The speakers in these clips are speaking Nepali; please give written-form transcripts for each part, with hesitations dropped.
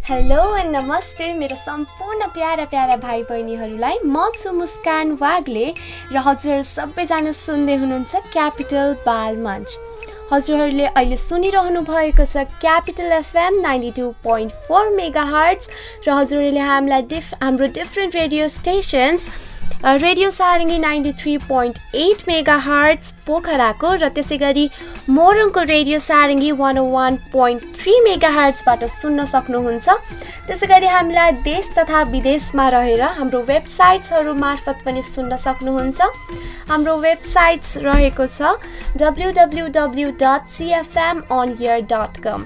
हेलो एन्ड नमस्ते मेरो सम्पूर्ण प्यारा प्यारा भाइ बहिनीहरूलाई म छु मुस्कान वाग्ले र हजुरहरू सबैजना सुन्दै हुनुहुन्छ क्यापिटल बालमञ्च। हजुरहरूले अहिले सुनिरहनु भएको छ क्यापिटल एफएम 92.4 मेगाहर्ट्ज र हजुरहरूले हामीलाई हाम्रो डिफ्रेन्ट रेडियो स्टेशन्स रेडियो सारङ्गी 93.8 मेगाहर्ट्ज पोखराको र त्यसै गरी मोरङको रेडियो सारङ्गी 101.3 मेगाहर्ट्जबाट सुन्न सक्नुहुन्छ। त्यसै गरी हामीलाई देश तथा विदेशमा रहेर हाम्रो वेबसाइट्सहरू मार्फत पनि सुन्न सक्नुहुन्छ। हाम्रो वेबसाइट्स रहेको छ www.cfmoneyear.com।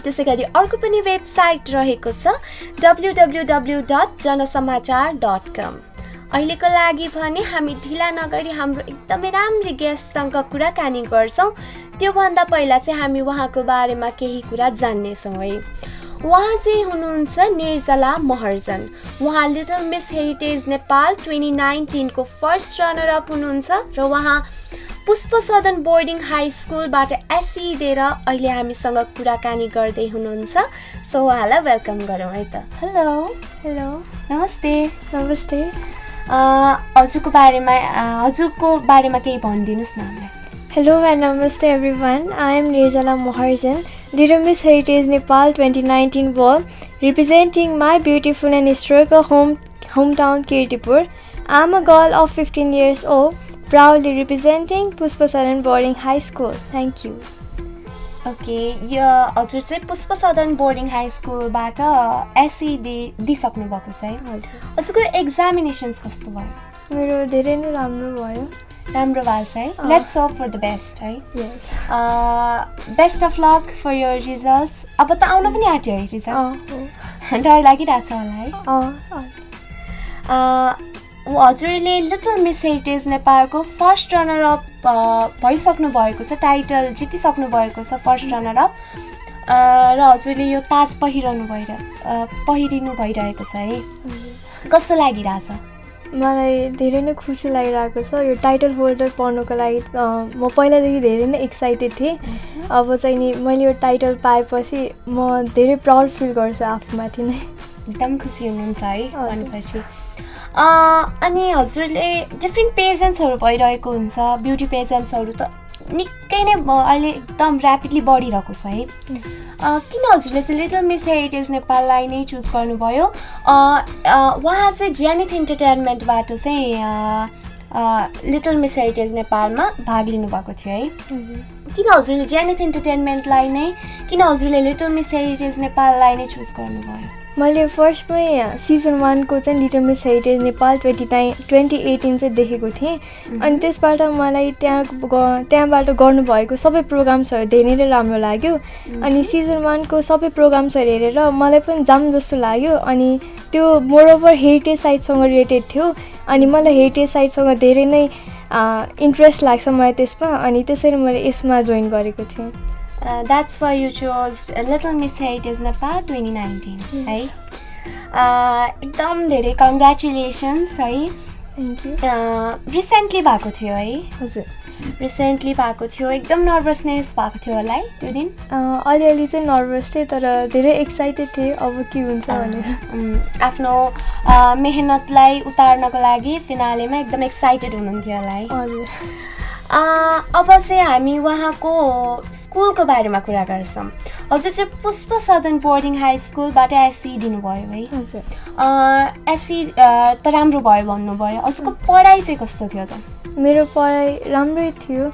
त्यसै गरी अर्को पनि वेबसाइट रहेको छ www.janasamachaar.com। अहिलेको लागि भने हामी ढिला नगरी हाम्रो एकदमै राम्री गेस्टसँग कुराकानी गर्छौँ। त्योभन्दा पहिला चाहिँ हामी उहाँको बारेमा केही कुरा जान्नेछौँ है। उहाँ चाहिँ हुनुहुन्छ निर्जला महर्जन। उहाँ लिटल मिस हेरिटेज नेपाल 2019 को फर्स्ट रनर अप हुनुहुन्छ र उहाँ पुष्प सदन बोर्डिङ हाई स्कुलबाट एसई दिएर अहिले हामीसँग कुराकानी गर्दै हुनुहुन्छ। सो उहाँलाई वेलकम गरौँ है त। हेलो नमस्ते। नमस्ते। हजुरको बारेमा केही भनिदिनुहोस् न हामीलाई। Hello and namaste everyone. I am Nirjala Moharjan, Little Miss Heritage Nepal 2019 ball, representing my beautiful and historical hometown Kirtipur. I am a girl of 15 years old, proudly representing Puspa Sadan Boarding High School. Thank you. Okay, यो हजुर चाहिँ पुष्प सदन बोर्डिङ हाई स्कुलबाट एसई दिइसक्नु भएको छ है। हजुरको एक्जामिनेसन्स कस्तो भयो? मेरो धेरै नै राम्रो भयो। राम्रो भएको छ है। Let's hope for the best है। Best of luck for your results. अब त आउन पनि आँट्यो है रिजल्ट। डर लागिरहेको छ होला है। हजुरले लिटल मिस हेरिटेज नेपालको फर्स्ट रनर अप भइसक्नु भएको छ, टाइटल जितिसक्नु भएको छ फर्स्ट रनर अप र हजुरले यो ताज पहिरिनु भइरहेको छ है। कस्तो लागिरहेछ? मलाई धेरै नै खुसी लागिरहेको छ। यो टाइटल होल्डर पर्नुको लागि म पहिलादेखि धेरै नै एक्साइटेड थिएँ। अब चाहिँ नि मैले यो टाइटल पाएपछि म धेरै प्राउड फिल गर्छु आफूमाथि नै। एकदम खुसी हुनुहुन्छ है भनेपछि। अनि हजुरले डिफ्रेन्ट पेजेन्ट्सहरू भइरहेको हुन्छ, ब्युटी पेजेन्ट्सहरू त निकै नै अहिले एकदम ऱ्यापिडली बढिरहेको छ है। किन हजुरले चाहिँ लिटल मिस हेरिटेज नेपाललाई नै चुज गर्नुभयो? उहाँ चाहिँ जेनिथ इन्टरटेनमेन्टबाट चाहिँ लिटल मिस हेरिटेज नेपालमा भाग लिनुभएको थियो है। किन हजुरले जेनिथ इन्टरटेनमेन्टलाई नै हजुरले लिटल मिस हेरिटेज नेपाललाई नै चुज गर्नुभयो? मैले फर्स्टमै सिजन 1 को चाहिँ लिटल मिस हेरिटेज नेपाल 2018 चाहिँ देखेको थिएँ। अनि त्यसबाट मलाई त्यहाँबाट गर्नुभएको सबै प्रोग्राम्सहरू धेरै नै राम्रो लाग्यो। अनि सिजन 1 को सबै प्रोग्राम्सहरू हेरेर मलाई पनि जाम जस्तो लाग्यो। अनि त्यो मोरओभर हेरिटेज साइटसँग रिलेटेड थियो। अनि मलाई हेरिटेज साइटसँग धेरै नै इन्ट्रेस्ट लाग्छ मलाई त्यसमा। अनि त्यसरी मैले यसमा जोइन गरेको थिएँ। That's why you chose Little Miss Heritage Nepal 2019 है। एकदम धेरै कङ्ग्रेचुलेसन्स है। Thank you. रिसेन्टली भएको थियो है? हजुर रिसेन्टली भएको थियो। एकदम नर्भसनेस भएको थियो होला है त्यो दिन? अलिअलि चाहिँ नर्भस थिएँ तर धेरै एक्साइटेड थिएँ अब के हुन्छ भनेर। आफ्नो मेहनतलाई उतार्नको लागि फिनालेमा एकदम एक्साइटेड हुनुहुन्थ्यो होला है? हजुर। अब चाहिँ हामी उहाँको स्कुलको बारेमा कुरा गर्छौँ। हजुर चाहिँ पुष्प सदन बोर्डिङ हाई स्कुलबाट एसई दिनुभयो है? हजुर। एसई त राम्रो भयो भन्नुभयो। हजुरको पढाइ चाहिँ कस्तो थियो त? मेरो पढाइ राम्रै थियो।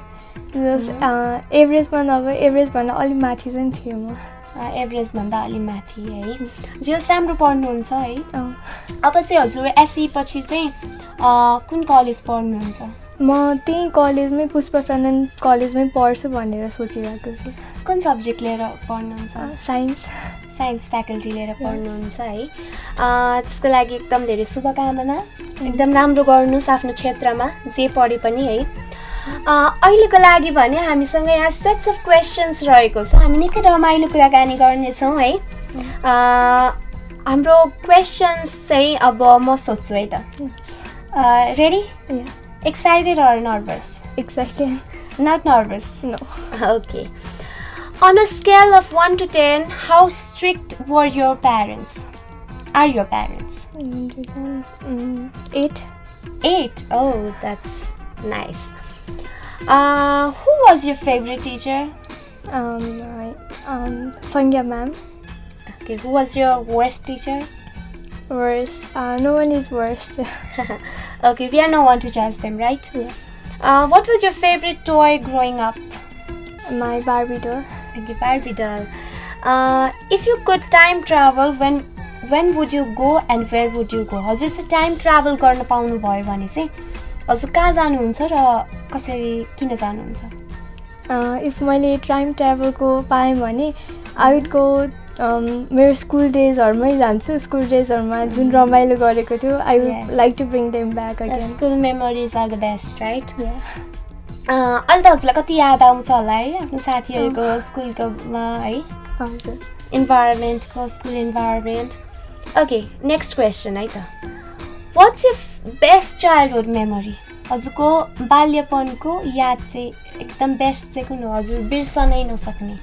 एभरेजमा नभए एभरेजभन्दा अलिक माथि चाहिँ थिएँ म। एभरेजभन्दा अलि माथि है। जस राम्रो पढ्नुहुन्छ है। अब चाहिँ हजुर एसई पछि चाहिँ कुन कलेज पढ्नुहुन्छ? म त्यही कलेजमै पुष्प सदन कलेजमै पढ्छु भनेर सोचिरहेको छु। कुन सब्जेक्ट लिएर पढ्नुहुन्छ? साइन्स फ्याकल्टी लिएर पढ्नुहुन्छ है। त्यसको लागि एकदम धेरै शुभकामना। एकदम राम्रो गर्नुहोस् आफ्नो क्षेत्रमा जे पढे पनि है। अहिलेको लागि भने हामीसँग यहाँ सेट्स अफ क्वेसन्स रहेको छ। हामी निकै रमाइलो कुराकानी गर्नेछौँ है। हाम्रो क्वेसन्स चाहिँ अब म सोध्छु है त। Ready? Excited or nervous? Excited. Not nervous? No. Okay. On a scale of 1 to 10, how strict were your parents? Are your parents? 8. 8. Oh, that's nice. Who was your favorite teacher? Sangya ma'am. Okay, who was your worst teacher? Worst. No one is worst. Okay, we are no one to judge them, right? Yeah. What was your favorite toy growing up? My Barbie doll. Okay, Barbie doll. If you could time travel, when would you go and where would you go? हजुर चाहिँ टाइम ट्राभल गर्न पाउनु भयो भने चाहिँ हजुर कहाँ जानुहुन्छ र कसरी किन जानुहुन्छ? If मैले टाइम ट्राभलको पाएँ भने आई वुड गो मेरो स्कुल डेजहरूमै जान्छु. स्कुल डेजहरूमा जुन रमाइलो गरेको थियो I would like to bring them back again. School memories are the best, right? अहिले त हजुरलाई कति याद आउँछ होला है आफ्नो साथीहरूको स्कुलकोमा है, हजुर, इन्भाइरोमेन्टको, school environment. Okay, next question है त. What's your best childhood memory? हजुरको बाल्यपनको याद चाहिँ एकदम बेस्ट चाहिँ कुन हो, हजुर बिर्सनै नसक्ने?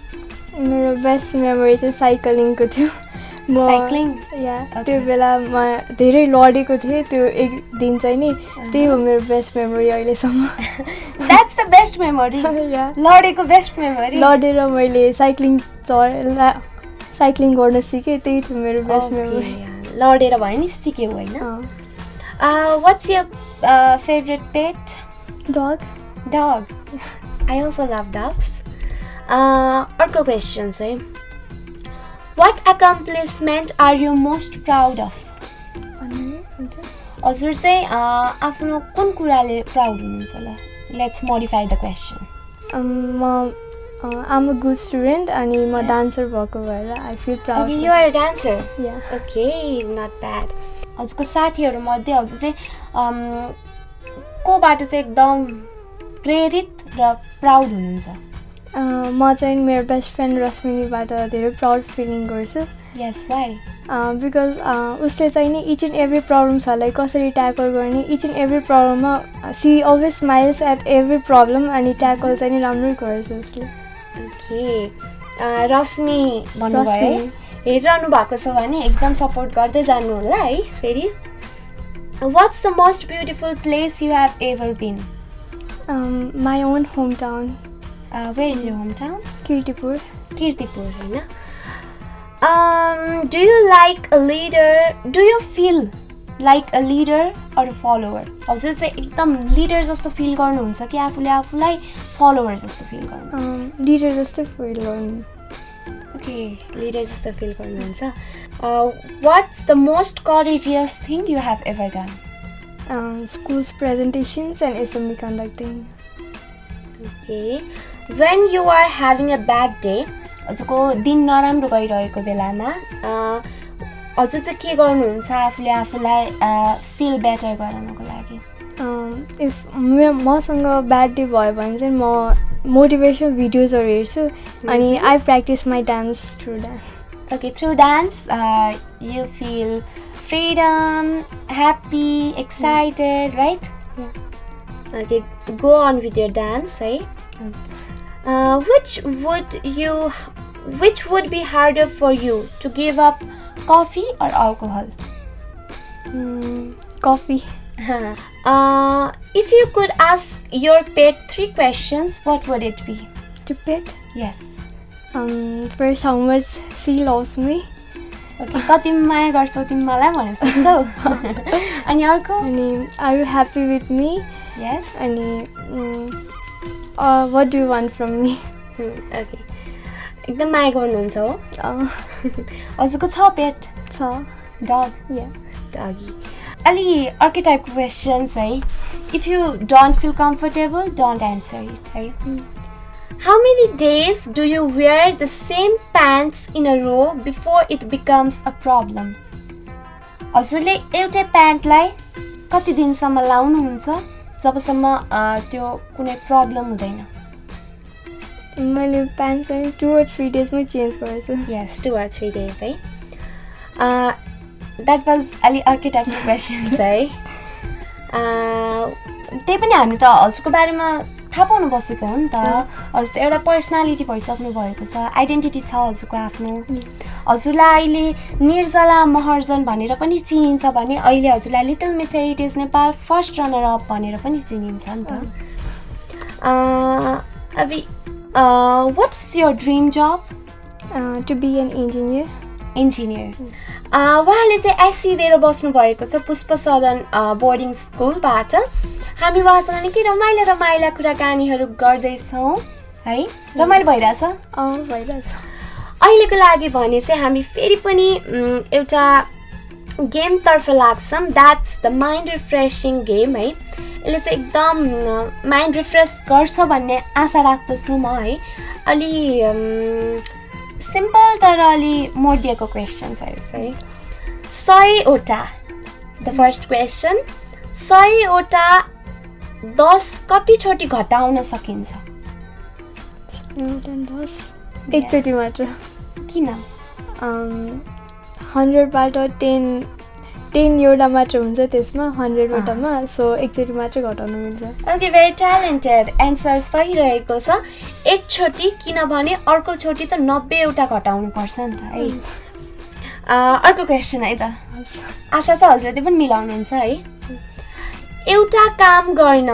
मेरो बेस्ट मेमोरी चाहिँ साइक्लिङको थियो. साइक्लिङ? त्यो बेला म धेरै लडेको थिएँ. त्यो एक दिन चाहिँ नि त्यही हो मेरो बेस्ट मेमोरी अहिलेसम्म. That's the best memory? लडेको बेस्ट मेमोरी? लडेर मैले साइक्लिङ गर्न सिकेँ, त्यही थियो मेरो बेस्ट मेमोरी. लडेर भयो नि सिक्यौ होइन? What's your favourite pet? Dog. I also love dogs. अर्को क्वेसन चाहिँ, what accomplishment are you most proud of? हजुर चाहिँ आफ्नो कुन कुराले प्राउड हुनुहुन्छ होला? Let's modify the question. I'm a good student अनि म डान्सर भएको भएर I feel proud. You are a dancer? Yeah. Okay, not bad. हजुरको साथीहरूमध्ये हजुर चाहिँ कोबाट चाहिँ एकदम प्रेरित र प्राउड हुनुहुन्छ? म चाहिँ मेरो बेस्ट फ्रेन्ड रश्मिनीबाट धेरै प्राउड फिलिङ गर्छु. यस, वाइ? बिकज उसले चाहिँ नि इच एन्ड एभ्री प्रब्लम्सहरूलाई कसरी ट्याकल गर्ने, इच एन्ड एभ्री प्रब्लममा she always smiles at every problem अनि ट्याकल चाहिँ नि राम्रै गर्छ उसले. ओके, रश्मि भन्नुभयो है, हेरिरहनु भएको छ भने एकदम सपोर्ट गर्दै जानु होला है. फेरि what's the most beautiful place you have ever been? My own home town. Where is your home town? Kirtipur. Kirtipur होइन? Do you like a leader? Do you feel like a leader or a follower? हजुर चाहिँ एकदम लिडर जस्तो फिल गर्नुहुन्छ कि आफूले आफूलाई फलोवर जस्तो फिल गर्नुहुन्छ? लिडर जस्तो फिल गर्नु. ओके, लिडर जस्तो फिल गर्नुहुन्छ. What's the most courageous thing you have ever done? School's presentations and assembly conducting. Okay. When you are having a bad day, हजुरको दिन नराम्रो गइरहेको बेलामा हजुर चाहिँ के गर्नुहुन्छ आफूले आफूलाई फिल बेटर गराउनको लागि? इफ मसँग ब्याड डे भयो भने चाहिँ म मोटिभेसनल भिडियोजहरू हेर्छु अनि I practise my dance through dance. Okay, through dance you feel freedom, happy, excited, right? Okay, go on with your dance है. Which would be harder for you to give up, coffee or alcohol? Coffee. If you could ask your pet 3 questions, what would it be? To pet? Yes. First, how much she loves me. Okay, कति माया गर्छौ तिमी मलाई भन्न सक्छौ? अनि अर्को? अनि are you happy with me? Yes. अनि what do you want from me? Okay. एकदम माया गर्नुहुन्छ हो? हजुरको छ पेट? छ. डग? या. डगी. अलि अर्कै टाइपको क्वेसन्स है. If you don't feel comfortable, don't answer it है. How many days do you wear the same pants in a row before it becomes a problem? हजुरले एउटै प्यान्टलाई कति दिनसम्म लाउनुहुन्छ जबसम्म त्यो कुनै प्रब्लम हुँदैन? मैले प्यान्ट चाहिँ 2 or 3 डेजमै चेन्ज गर्छु. यस, 2 or 3 days है. द्याट वाज अलि अर्कै टाइपको क्वेसन्स है. त्यही पनि हामी त हजुरको बारेमा थाहा पाउनु बसेको हो नि त जस्तो एउटा पर्सनालिटी भइसक्नु भएको छ आइडेन्टिटी छ हजुरको आफ्नो हजुरलाई अहिले निर्जला महर्जन भनेर पनि चिनिन्छ भने अहिले हजुरलाई Little miss heritage Nepal first runner up भनेर पनि चिनिन्छ नि त अब what's your dream job to be an engineer उहाँले चाहिँ एससी दिएर बस्नु भएको छ पुष्प सदन बोर्डिङ स्कुलबाट हामी उहाँसँग निकै रमाइला कुराकानीहरू गर्दैछौँ है रमाइलो भइरहेछ भइरहेछ अहिलेको लागि भने चाहिँ हामी फेरि पनि एउटा गेमतर्फ लाग्छौँ that's the mind refreshing game है यसले चाहिँ एकदम माइन्ड रिफ्रेस गर्छ भन्ने आशा राख्दछु म है अलि सिम्पल तर अलि मोडिएको क्वेसन्सहरू चाहिँ 100वटा द फर्स्ट क्वेसन 100वटा 10 कतिचोटि घटाउन सकिन्छ एकचोटि मात्र किन 100बाट 10 एउटा मात्र हुन्छ त्यसमा 100वटामा सो एकचोटि मात्र घटाउन मिल्छ ओके भेरी ट्यालेन्टेड एन्सर सही रहेको छ एकचोटि किनभने अर्को चोटि त 90वटा घटाउनु पर्छ नि त है अर्को क्वेसन है त आशा छ हजुरले त्यो पनि मिलाउनुहुन्छ है एउटा काम गर्न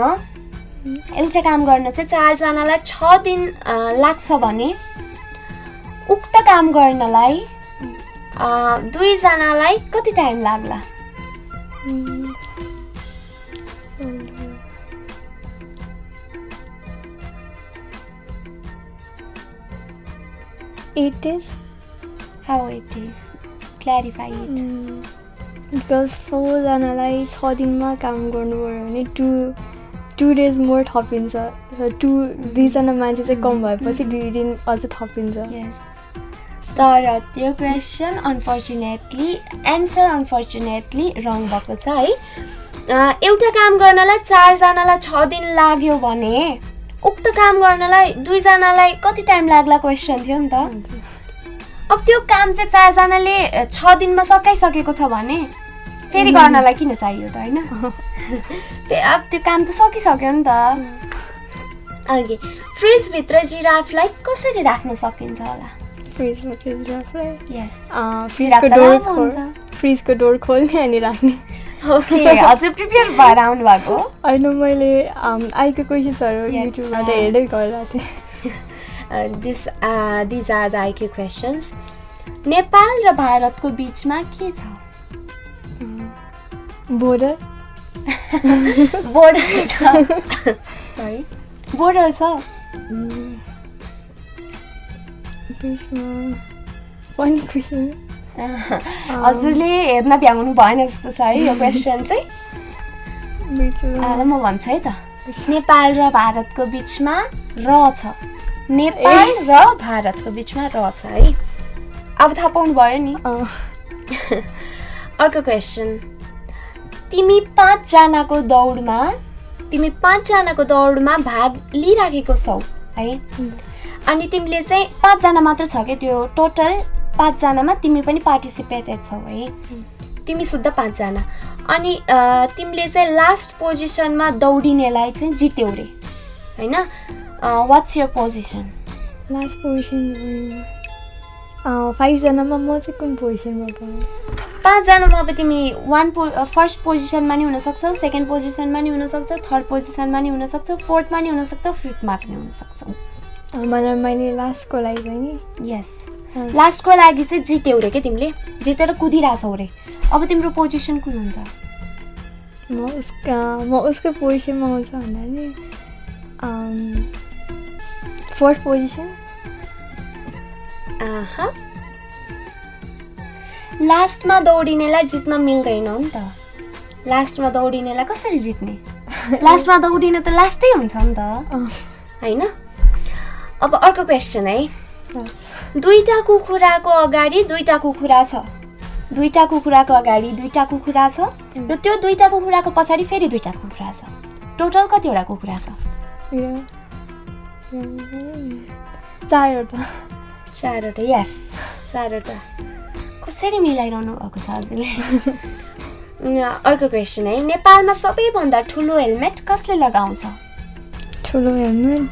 चाहिँ 4जनालाई 6 दिन लाग्छ भने उक्त काम गर्नलाई 2जनालाई कति टाइम लाग्ला It is how it is clarify it because 4जनालाई 6 दिनमा काम गर्नुपर्यो भने 2 डेज मोर थपिन्छ 2जना मान्छे चाहिँ कम भएपछि 2 दिन अझ थपिन्छ तर त्यो क्वेसन एन्सर अनफर्चुनेटली रङ भएको छ है एउटा काम गर्नलाई 4जनालाई 6 दिन लाग्यो भने उक्त काम गर्नलाई 2जनालाई कति टाइम लाग्ला क्वेसन थियो नि त अब त्यो काम चाहिँ 4जनाले 6 दिनमा सकाइसकेको छ भने फेरि गर्नलाई किन चाहियो त होइन अब त्यो काम त सकिसक्यो नि त अघि फ्रिजभित्र जिराफलाई कसरी राख्न सकिन्छ होला फ्रिजको डोर खोल्ने अनि राख्ने ओके हजुर प्रिपेयर भएर आउनु भएको होइन मैले आएको क्वेसन्सहरू युट्युबबाट हेर्दै गरेको थिएँ these are the IQ questions Nepal र भारतको बिचमा के छ बोर्डर छ सरी बोर्डर छ हजुरले हेर्न भ्याउनु भएन जस्तो छ है यो क्वेसन चाहिँ म भन्छु है त नेपाल र भारतको बिचमा र छ नेपाल र भारतको बिचमा र छ है अब थाहा पाउनु भयो नि अर्को क्वेसन तिमी 5जनाको दौडमा भाग लिइराखेको छौ है अनि तिमीले चाहिँ 5जना मात्र छ के त्यो टोटल 5जनामा तिमी पनि पार्टिसिपेटेड छौ है तिमी शुद्ध 5जना अनि तिमीले चाहिँ लास्ट पोजिसनमा दौडिनेलाई चाहिँ जित्यौ रे हैन what's your position last position 5जनामा म चाहिँ कुन पोजिसनमा परेँ 5जनामा अब तिमी फर्स्ट पोजिसनमा नि हुन सक्छौ सेकेन्ड पोजिसनमा नि हुन सक्छौ थर्ड पोजिसनमा नि हुन सक्छौ फोर्थमा नि हुन सक्छौ फिफ्थमा पनि हुन सक्छौ मैले लास्टको लागि चाहिँ नि यस लास्टको लागि चाहिँ जित्यौ रे के तिमीले जितेर कुदिरहेछौ रे अब तिम्रो पोजिसन कुन हुन्छ म उसको पोजिसनमा हुन्छ भन्दा नि फोर्थ पोजिसन लास्टमा दौडिनेलाई जित्न मिल्दैन नि त लास्टमा दौडिनेलाई कसरी जित्ने लास्टमा दौडिने त लास्टै हुन्छ नि त हैन अब अर्को क्वेसन है दुईटा कुखुराको अगाडि दुईटा कुखुरा छ दुईटा कुखुराको अगाडि दुईटा कुखुरा छ र त्यो दुईटा कुखुराको पछाडि फेरि दुईटा कुखुरा छ टोटल कतिवटा कुखुरा छ चारवटा यस चारवटा कसरी मिलाइरहनु भएको छ हजुरले अर्को क्वेसन है नेपालमा सबैभन्दा ठुलो हेलमेट कसले लगाउँछ ठुलो हेलमेट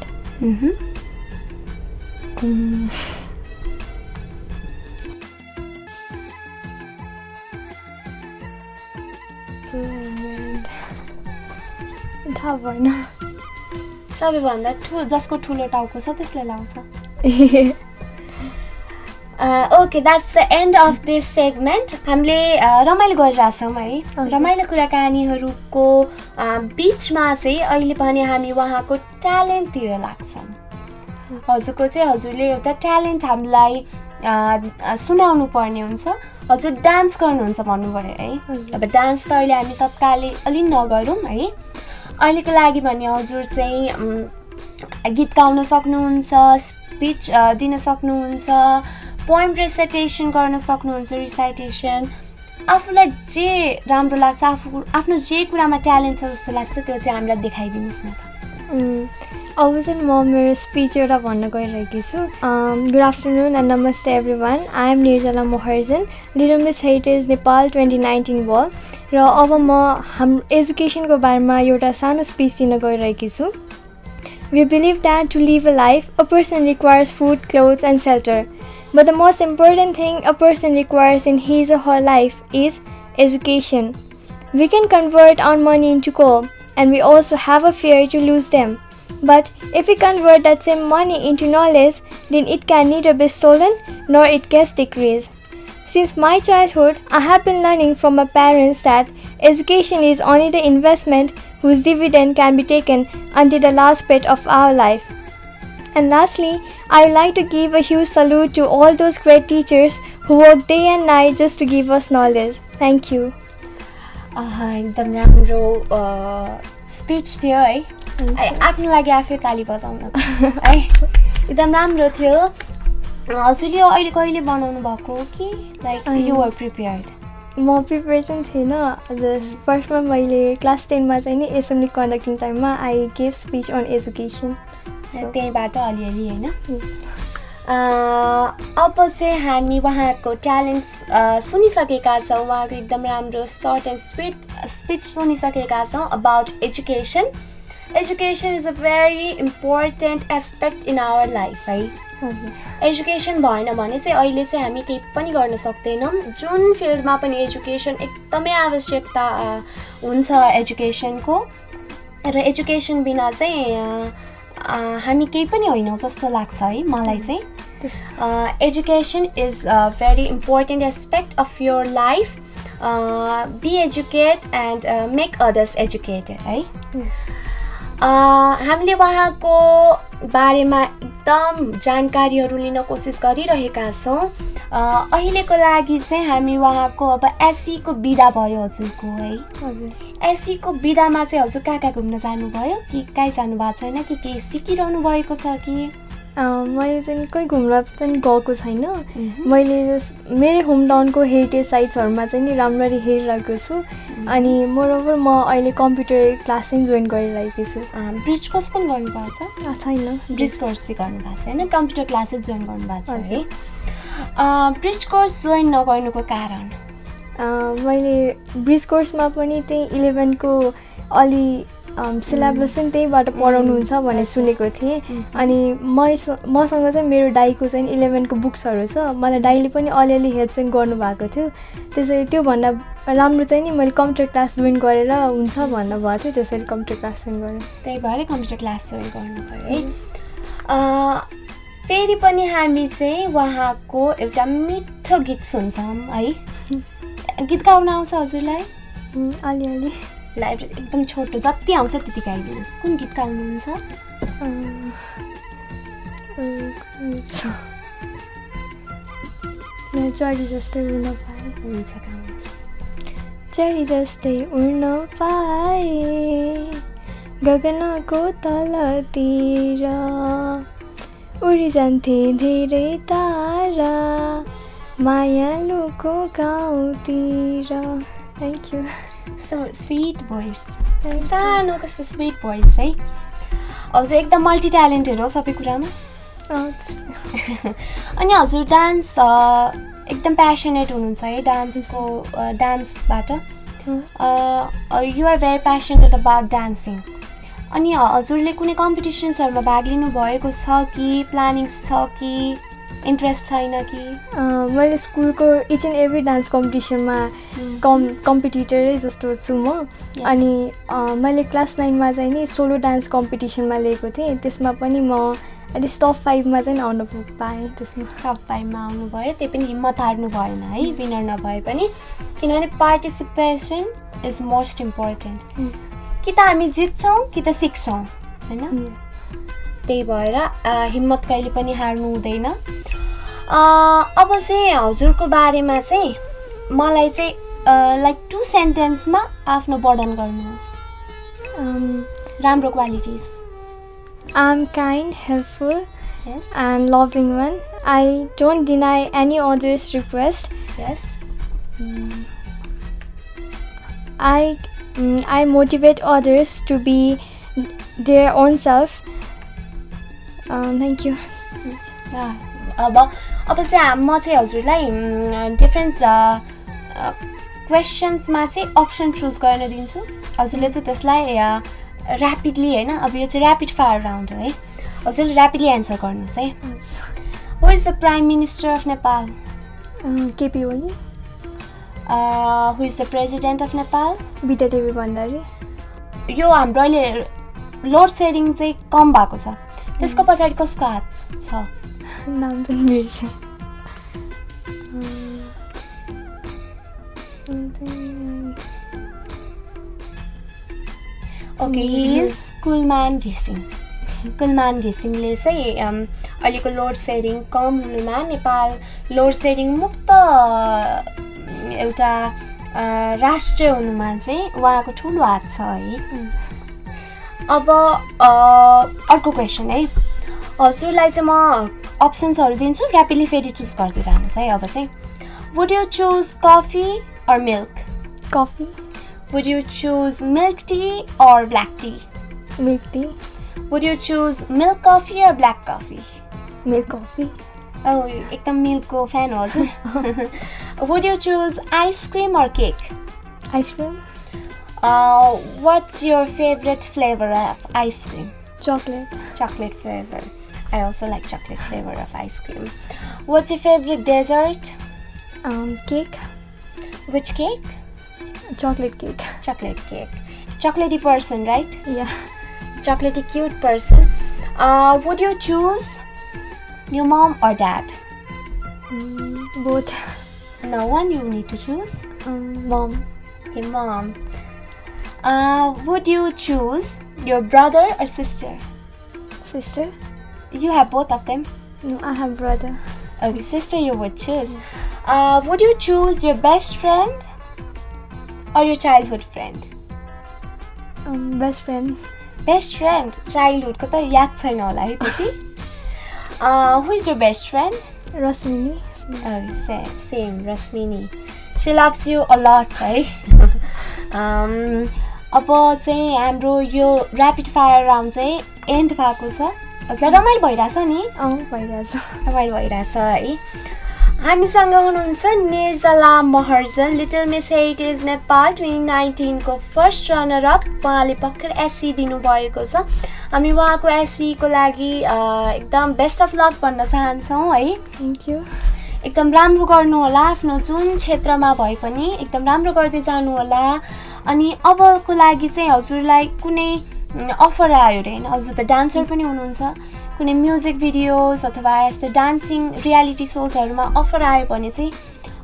थाहा भएन सबैभन्दा जसको ठुलो टाउको छ त्यसले लाउँछ okay that's the and of this segment हामीले रमाइलो गरिरहेछौँ है रमाइलो कुराकानीहरूको बिचमा चाहिँ अहिले पनि हामी उहाँको ट्यालेन्टतिर लाग्छौँ हजुरको चाहिँ हजुरले एउटा ट्यालेन्ट हामीलाई सुनाउनु पर्ने हुन्छ हजुर डान्स गर्नुहुन्छ भन्नुभयो है अब डान्स त अहिले हामी तत्कालै अलि नगरौँ है अहिलेको लागि भने हजुर चाहिँ गीत गाउन सक्नुहुन्छ स्पिच दिन सक्नुहुन्छ पोइम रेसाइटेसन गर्न सक्नुहुन्छ रिसाइटेसन आफूलाई जे राम्रो लाग्छ आफ्नो जे कुरामा ट्यालेन्ट छ जस्तो लाग्छ त्यो चाहिँ हामीलाई देखाइदिनुहोस् न त अब चाहिँ म मेरो स्पिच एउटा भन्न गइरहेकी छु गुड आफ्टरनुन एन्ड नमस्ते everyone I am Nirjala Maharjan little miss heritage Nepal 2019 भयो र अब म हाम्रो एजुकेसनको बारेमा एउटा सानो स्पिच दिन गइरहेकी छु We believe that to live a life, a person requires food, clothes and shelter. But the most important thing a person requires in his or her life is education. We can convert our money into coal and we also have a fear to lose them. But if we convert that same money into knowledge, then it can neither be stolen nor it gets decreased. Since my childhood, I have been learning from my parents that education is only the investment whose dividend can be taken until the last bit of our life. And lastly, I would like to give a huge salute to all those great teachers who work day and night just to give us knowledge. Thank you. एकदम राम्रो स्पिच थियो है आफ्नो लागि आफै ताली बजाउन है एकदम राम्रो थियो हजुरले अहिले कहिले बनाउनु भएको कि लाइक यु आर प्रिपेयर्ड म प्रिपेयर चाहिँ थिएन फर्स्टमा मैले क्लास 10मा चाहिँ नि एसेम्ब्ली कन्डक्टिङ टाइममा I give speech on education त्यहीँबाट अलिअलि होइन अब चाहिँ हामी उहाँको ट्यालेन्ट सुनिसकेका छौँ उहाँको एकदम राम्रो सर्ट एन्ड स्विट स्पिच सुनिसकेका छौँ about education education is a very important aspect in our life है एजुकेसन भएन भने चाहिँ अहिले चाहिँ हामी केही पनि गर्न सक्दैनौँ जुन फिल्डमा पनि एजुकेसन एकदमै आवश्यकता हुन्छ एजुकेसनको र एजुकेसन बिना चाहिँ हामी केही पनि होइनौँ जस्तो लाग्छ है मलाई चाहिँ education is a very important aspect of your life be educate and make others educated है हामीले उहाँको बारेमा एकदम जानकारीहरू लिन कोसिस गरिरहेका छौँ अहिलेको लागि चाहिँ हामी उहाँको अब एससीको बिदा भयो हजुरको है एससीको बिदामा चाहिँ हजुर कहाँ घुम्न जानुभयो कि कहीँ जानु भएको छैन कि केही सिकिरहनु भएको छ कि मैले चाहिँ कोही घुम्न चाहिँ गएको छैन मैले मेरो होम टाउनको हेरिटेज साइट्सहरूमा चाहिँ नि राम्ररी हेरिरहेको छु अनि मोरओभर म अहिले कम्प्युटर क्लास चाहिँ जोइन गरिरहेको छु ब्रिज कोर्स पनि गर्नुभएको छ छैन ब्रिज कोर्स चाहिँ गर्नुभएको छ होइन कम्प्युटर क्लास चाहिँ जोइन गर्नुभएको छ है ब्रिज कोर्स जोइन नगर्नुको कारण मैले ब्रिज कोर्समा पनि त्यही 11को अलि सिलेबस चाहिँ त्यहीबाट पढाउनुहुन्छ भन्ने सुनेको थिएँ अनि मसँग चाहिँ मेरो दाइको चाहिँ 11को बुक्सहरू छ मलाई दाइले पनि अलिअलि हेल्प चाहिँ गर्नुभएको थियो त्यसैले त्योभन्दा राम्रो चाहिँ नि मैले कम्प्युटर क्लास जोइन गरेर हुन्छ भन्नुभएको थियो त्यसैले कम्प्युटर क्लास जोइन गरेँ त्यही भएर कम्प्युटर क्लास जोइन गर्नुभयो है फेरि पनि हामी चाहिँ उहाँको एउटा मिठो गीत सुन्छौँ है गीत गाउन आउँछ हजुरलाई अलिअलि लाइभ एकदम छोटो जति आउँछ त्यति गाइदिनुहोस् कुन गीत गाउनुहुन्छ चरी जस्तै उड्न पाएँ हुन्छ गाउनुहोस् चरी जस्तै उड्न पाएँ गगनको तलतिर उडिजान्थे धेरै तारा मायालुको गाउँतिर thank you So sweet voice सानो कस्तो स्विट भोइस है हजुर एकदम मल्टी ट्यालेन्टेड हो सबै कुरामा अनि हजुर डान्स एकदम प्यासनेट हुनुहुन्छ है डान्सबाट you are very passionate about dancing अनि हजुरले कुनै कम्पिटिसन्सहरूमा भाग लिनु भएको छ कि प्लानिङ छ कि इन्ट्रेस्ट छैन कि? मैले स्कुलको इच एन्ड एभ्री डान्स कम्पिटिसनमा कम्पिटिटरै जस्तो छु म। अनि मैले क्लास 9मा चाहिँ नि सोलो डान्स कम्पिटिसनमा लिएको थिएँ, त्यसमा पनि म एटलिस्ट टप 5मा चाहिँ आउन पाएँ। त्यसमा टप 5मा आउनुभयो, त्यही पनि हिम्मत हार्नु भएन है, विनर नभए पनि, किनभने पार्टिसिपेसन इज मोस्ट इम्पोर्टेन्ट। कि त हामी जित्छौँ कि त सिक्छौँ होइन, त्यही भएर हिम्मत कहिले पनि हार्नु हुँदैन। अब चाहिँ हजुरको बारेमा चाहिँ मलाई चाहिँ लाइक 2 सेन्टेन्समा आफ्नो वर्णन गर्नुहोस्, राम्रो qualities. I'm kind, helpful, Yes. and loving one. I don't deny any other's request. Yes. I motivate others to be their own self. Thank you. अब चाहिँ म चाहिँ हजुरलाई डिफ्रेन्ट क्वेसन्समा चाहिँ अप्सन चुज गर्न दिन्छु। हजुरले चाहिँ त्यसलाई ऱ्यापिडली होइन, अब यो चाहिँ ऱ्यापिड फायर राउन्ड हो है, हजुरले ऱ्यापिडली एन्सर गर्नुहोस् है। Who is the prime minister of Nepal? KP Oli. Who is the president of Nepal? Bidya Devi Bhandari. यो हाम्रो अहिले लोड सेडिङ चाहिँ कम भएको छ, त्यसको पछाडि कसको हात छ? नाम पनि बिर्सेँ। ओके, हिज कुलमान घिसिङ। कुलमान घिसिङले चाहिँ अहिलेको लोड सेडिङ कम हुनुमा नेपाल लोड सेडिङ मुक्त एउटा राष्ट्र हुनुमा चाहिँ उहाँको ठुलो हात छ है। अब अर्को क्वेसन है, हजुरलाई चाहिँ म अप्सन्सहरू दिन्छु, ऱ्यापिडली फेरि चुज गर्दै जानुहोस् है। अब चाहिँ would you choose coffee or milk? Coffee. Would you choose milk tea or black tea? Milk tea. Would you choose milk coffee or black coffee? Milk coffee. Oh, एकदम मिल्कको फ्यान हो हजुर। Would you choose ice cream or cake? Ice cream. What's your favorite flavor of ice cream? Chocolate. Chocolate flavor. I also like chocolate flavor of ice cream. What's your favorite dessert? Cake. Which cake? Chocolate cake. Chocolate cake. Chocolatey person, right? Yeah. Chocolatey cute person. Would you choose your mom or dad? Both. No one, you need to choose. Mom. Okay, mom. Would you choose your brother or sister? Sister. You have both of them? No, I have brother. Okay, sister you would choose. Would you choose your best friend or your childhood friend? Best friend. Best friend. Childhood ko ta yaad chaina hola है त्यति. Who is your best friend? Rasmini. Same, Rasmini. She loves you a lot है. अब चाहिँ हाम्रो यो ऱ्यापिड फायर राउन्ड चाहिँ एन्ड भएको छ। हजुरलाई रमाइलो भइरहेछ नि? भइरहेछ। रमाइलो भइरहेछ है। हामीसँग हुनुहुन्छ Nirjala Maharjan, little miss heritage Nepal 2019 को फर्स्ट रनर अप। उहाँले भर्खर एससी दिनुभएको छ। हामी उहाँको एससीको लागि एकदम बेस्ट अफ लक भन्न चाहन्छौँ है। Thank you. एकदम राम्रो गर्नु होला, आफ्नो जुन क्षेत्रमा भए पनि एकदम राम्रो गर्दै जानु होला। अनि अबको लागि चाहिँ हजुरलाई कुनै अफर आयो अरे हैन, हजुर त डान्सर पनि हुनुहुन्छ, कुनै म्युजिक भिडियोज अथवा यस्तो डान्सिङ रियालिटी सोजहरूमा अफर आयो भने चाहिँ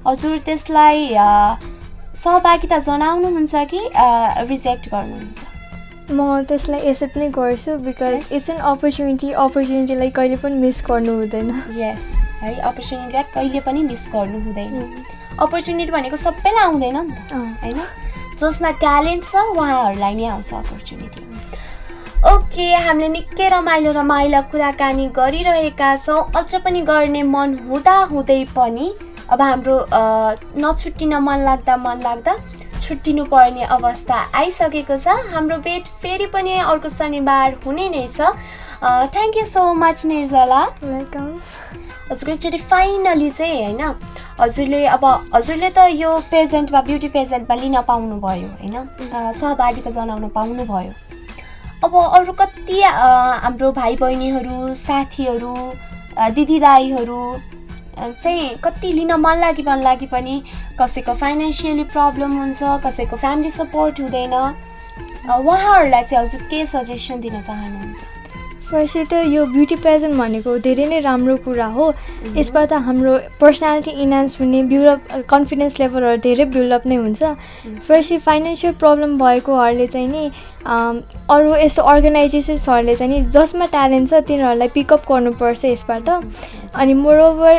हजुर त्यसलाई सहभागिता जनाउनुहुन्छ कि रिजेक्ट गर्नुहुन्छ? म त्यसलाई एक्सेप्ट नै गर्छु, बिकज इट्स एन अपर्च्युनिटीलाई कहिले पनि मिस गर्नु हुँदैन। यस है, अपर्च्युनिटीलाई कहिले पनि मिस गर्नु हुँदैन। अपर्च्युनिटी भनेको सबैलाई आउँदैन नि त हैन, जसमा ट्यालेन्ट छ उहाँहरूलाई नै आउँछ अपर्च्युनिटी। ओके, हामीले निकै रमाइलो कुराकानी गरिरहेका छौँ। अझ पनि गर्ने मन हुँदै पनि अब हाम्रो नछुट्टिन मन लाग्दा छुट्टिनु पर्ने अवस्था आइसकेको छ। हाम्रो भेट फेरि पनि अर्को शनिबार हुने नै छ। Thank you so much Nirjala. Welcome. हजुरको एकचोटि फाइनली चाहिँ होइन, हजुरले त यो पेजेन्टमा ब्युटी पेजेन्टमा लिन पाउनुभयो होइन, सहभागिता जनाउन पाउनुभयो। अब अरू कति हाम्रो भाइ बहिनीहरू साथीहरू दिदीदाईहरू चाहिँ कति लिन मन लागि पनि कसैको फाइनेन्सियली प्रब्लम हुन्छ, कसैको फ्यामिली सपोर्ट हुँदैन। उहाँहरूलाई चाहिँ हजुर के सजेसन दिन चाहनुहुन्छ? फर्स्टली त यो ब्युटी पेजेन्ट भनेको धेरै नै राम्रो कुरा हो। यसबाट हाम्रो पर्सनालिटी इन्हान्स हुने, कन्फिडेन्स लेभलहरू धेरै बिल्डअप नै हुन्छ। फर्स्टली फाइनेन्सियल प्रब्लम भएकोहरूले चाहिँ नि अरू यस्तो अर्गनाइजेसन्सहरूले चाहिँ नि जसमा ट्यालेन्ट छ तिनीहरूलाई पिकअप गर्नुपर्छ यसबाट। अनि मोरओभर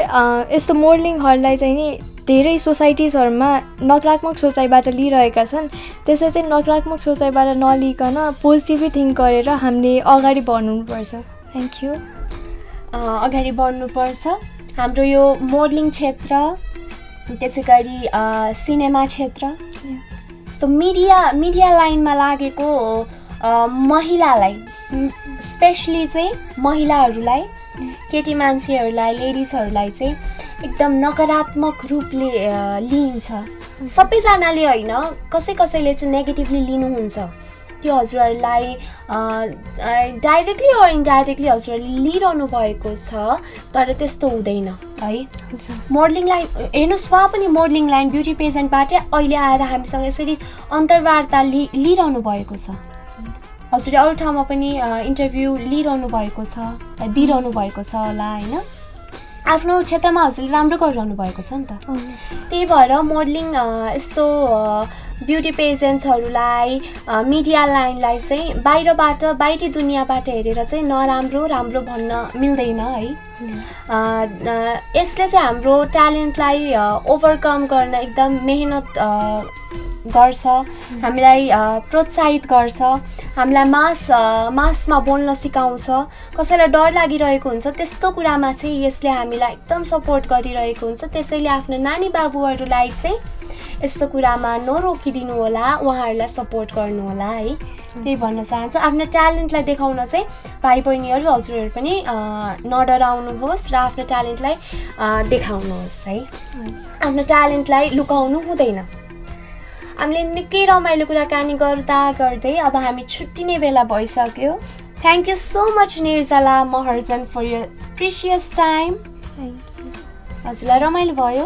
यस्तो मोडलिङहरूलाई चाहिँ नि धेरै सोसाइटिजहरूमा नकारात्मक सोचाइबाट लिइरहेका छन्। त्यसै चाहिँ नकारात्मक सोचाइबाट नलिकन पोजिटिभली थिङ्क गरेर हामीले अगाडि बढ्नुपर्छ। Thank you. अगाडि बढ्नुपर्छ। हाम्रो यो मोडलिङ क्षेत्र, त्यसै गरी सिनेमा क्षेत्र, यस्तो मिडिया लाइनमा लागेको महिलालाई, स्पेसली चाहिँ महिलाहरूलाई, केटी मान्छेहरूलाई, लेडिजहरूलाई चाहिँ एकदम नकारात्मक रूपले लिइन्छ। सबैजनाले होइन, कसैले चाहिँ नेगेटिभली लिनुहुन्छ। त्यो हजुरहरूलाई डाइरेक्टली अर इन्डाइरेक्टली हजुरहरूले लिइरहनु भएको छ, तर त्यस्तो हुँदैन है। मोडलिङ लाइन हेर्नुहोस्, वहाँ पनि मोडलिङ लाइन ब्युटी पेजेन्टबाटै अहिले आएर हामीसँग यसरी अन्तर्वार्ता लिइरहनु भएको छ। हजुरले अरू ठाउँमा पनि इन्टरभ्यू लिइरहनु भएको छ, दिइरहनु भएको छ होला होइन। आफ्नो क्षेत्रमा हजुरले राम्रो गरिरहनु भएको छ नि त। त्यही भएर मोडलिङ यस्तो ब्युटी पेजेन्ट्सहरूलाई, मिडिया लाइनलाई चाहिँ बाहिरी दुनियाँबाट हेरेर चाहिँ नराम्रो राम्रो भन्न मिल्दैन है। यसले चाहिँ हाम्रो ट्यालेन्टलाई ओभरकम गर्न एकदम मेहनत गर्छ, हामीलाई प्रोत्साहित गर्छ, हामीलाई मासमा बोल्न सिकाउँछ। कसैलाई डर लागिरहेको हुन्छ, त्यस्तो कुरामा चाहिँ यसले हामीलाई एकदम सपोर्ट गरिरहेको हुन्छ। त्यसैले आफ्नो नानी बाबुहरूलाई चाहिँ यस्तो कुरामा नरोकिदिनु होला, उहाँहरूलाई सपोर्ट गर्नु होला है। त्यही भन्न चाहन्छु। आफ्नो ट्यालेन्टलाई देखाउन चाहिँ भाइ बहिनीहरू हजुरहरू पनि नडराउनुहोस् र आफ्नो ट्यालेन्टलाई देखाउनुहोस् है। आफ्नो ट्यालेन्टलाई लुकाउनु हुँदैन। हामीले निकै रमाइलो कुराकानी गर्दै अब हामी छुट्टिने बेला भइसक्यो। Thank you so much Nirjala Maharjan for your precious time. हजुरलाई रमाइलो भयो?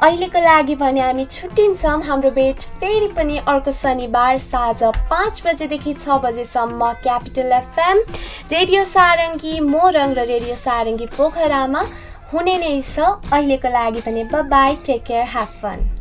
अहिलेको लागि भने हामी छुट्टिन्छौँ। हाम्रो भेट फेरि पनि अर्को शनिबार साँझ 5 बजेदेखि 6 बजेसम्म क्यापिटल FM, रेडियो सारङ्गी मोरङ र रेडियो सारङ्गी पोखरामा हुने नै छ। अहिलेको लागि भने bye bye, take care, have fun.